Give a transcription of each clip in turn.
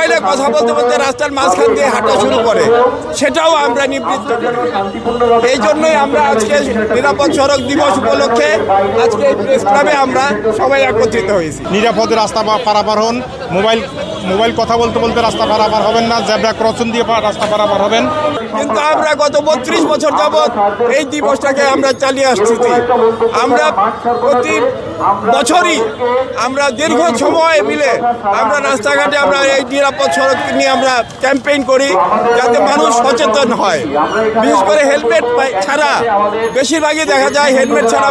মোবাইলে কথা বলতে বলতে রাস্তার মাঝখান দিয়ে হাঁটা শুরু করে, সেটাও আমরা নিবৃত্ত করি। এই জন্যই আমরা আজকে নিরাপদ সড়ক দিবস উপলক্ষে আজকে এই প্রেস ক্লাবে আমরা সবাই একত্রিত হয়েছি। নিরাপদে রাস্তা পারাপার হন, মোবাইল কথা বলতে বলতে রাস্তা পারাপার হবেন না, জেব্রা ক্রসিং দিয়ে রাস্তা পারাপার হবেন। কিন্তু আমরা গত 32 বছর যাবৎ এই দিবসটাকে আমরা চালিয়ে আসছি। আমরা প্রতি বছরই আমরা দীর্ঘ সময় মিলে আমরা রাস্তাঘাটে আমরা এই নিরাপদ সড়ক নিয়ে আমরা ক্যাম্পেইন করি, যাতে মানুষ সচেতন হয়। বিশেষ করে হেলমেট ছাড়া বেশিরভাগই দেখা যায় হেলমেট ছাড়া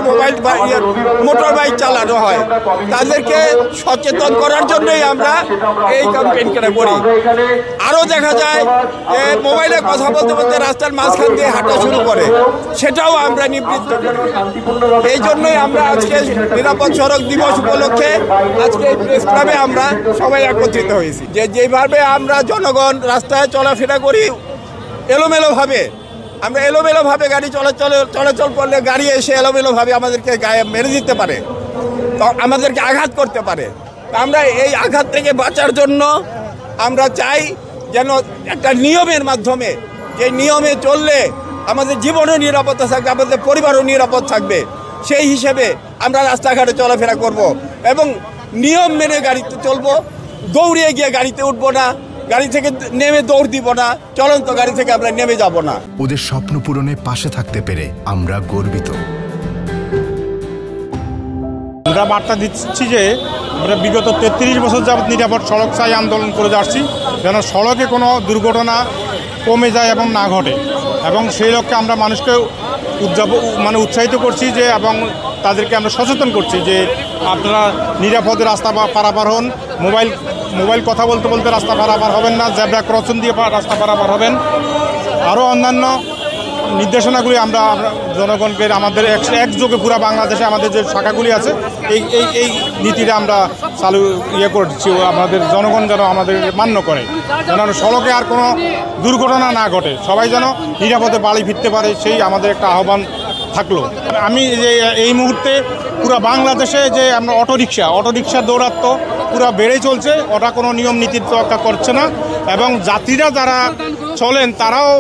মোটর বাইক চালানো হয়। তাদেরকে সচেতন করার জন্যই আমরা এই ক্যাম্পেইনটা করি। আরও দেখা যায় যে মোবাইলে কথা বলতে বলতে রাস্তার মাঝখান দিয়ে হাঁটা শুরু করে, সেটাও আমরা নিবৃত্ত করি। এই জন্যই আমরা আজকে নিরাপদ সড়ক দিবস উপলক্ষে আজকে এই প্রেস ক্লাবে আমরা সবাই একত্রিত হয়েছি। যেভাবে আমরা জনগণ রাস্তায় চলাফেরা করি এলোমেলোভাবে গাড়ি চলাচল করলে গাড়ি এসে এলোমেলোভাবে আমাদেরকে গায়ে মেরে দিতে পারে, আমাদেরকে আঘাত করতে পারে। আমরা এই আঘাত থেকে বাঁচার জন্য আমরা চাই যেন একটা নিয়মের মাধ্যমে, যে নিয়মে চললে আমাদের জীবনও নিরাপত্তা থাকবে, আমাদের পরিবারও নিরাপদ থাকবে, সেই হিসেবে আমরা রাস্তাঘাটে চলাফেরা করব এবং নিয়ম মেনে গাড়িতে চলবো। দৌড়িয়ে গিয়ে গাড়িতে উঠবো না, গাড়ি থেকে নেমে দৌড় দিব না, চলন্ত গাড়ি থেকে আমরা নেমে যাব না। ওদের স্বপ্ন পূরণে পাশে থাকতে পেরে আমরা গর্বিত। আমরা বার্তা দিচ্ছি যে আমরা বিগত 33 বছর যাবৎ নিরাপদ সড়ক চাই আন্দোলন করে যাচ্ছি, যেন সড়কে কোনো দুর্ঘটনা কমে যায় এবং না ঘটে, এবং সেই লক্ষ্যে আমরা মানুষকে উৎসাহিত করছি যে, এবং তাদেরকে আমরা সচেতন করছি যে আপনারা নিরাপদে রাস্তা পারাপার হন, মোবাইল কথা বলতে বলতে রাস্তা পারাপার হবেন না, জেব্রা ক্রসিং দিয়ে রাস্তা পারাপার হবেন। আরও অন্যান্য নির্দেশনাগুলি আমরা জনগণকে আমাদের একযোগে পুরো বাংলাদেশে আমাদের যে শাখাগুলি আছে এই নীতিটা আমরা চালু করছি। আমাদের জনগণ যেন আমাদের মান্য করে, যেন সড়কে আর কোনো দুর্ঘটনা না ঘটে, সবাই যেন নিরাপদে বাড়ি ফিরতে পারে, সেই আমাদের একটা আহ্বান থাকলো। আমি যে এই মুহূর্তে পুরো বাংলাদেশে যে আমরা অটোরিকশা দৌরাত্ম্য পুরো বেড়ে চলছে, ওটা কোনো নিয়ম নীতির তোয়াক্কা করছে না, এবং যাত্রীরা যারা চলেন তারাও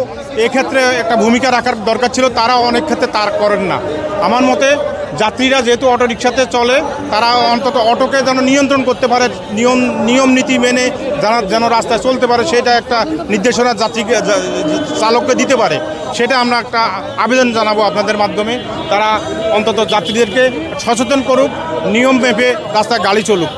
এক্ষেত্রে একটা ভূমিকা রাখার দরকার ছিল, তারাও অনেক ক্ষেত্রে তার করেন না। আমার মতে যাত্রীরা যেহেতু অটোরিকশাতে চলে, তারা অন্তত অটোকে যেন নিয়ন্ত্রণ করতে পারে, নিয়ম নীতি মেনে যেন রাস্তায় চলতে পারে, সেটা একটা নির্দেশনা চালককে দিতে পারে, সেটা আমরা একটা আবেদন জানাবো আপনাদের মাধ্যমে। তারা অন্তত যাত্রীদেরকে সচেতন করুক, নিয়ম মেপে রাস্তায় গাড়ি চলুক।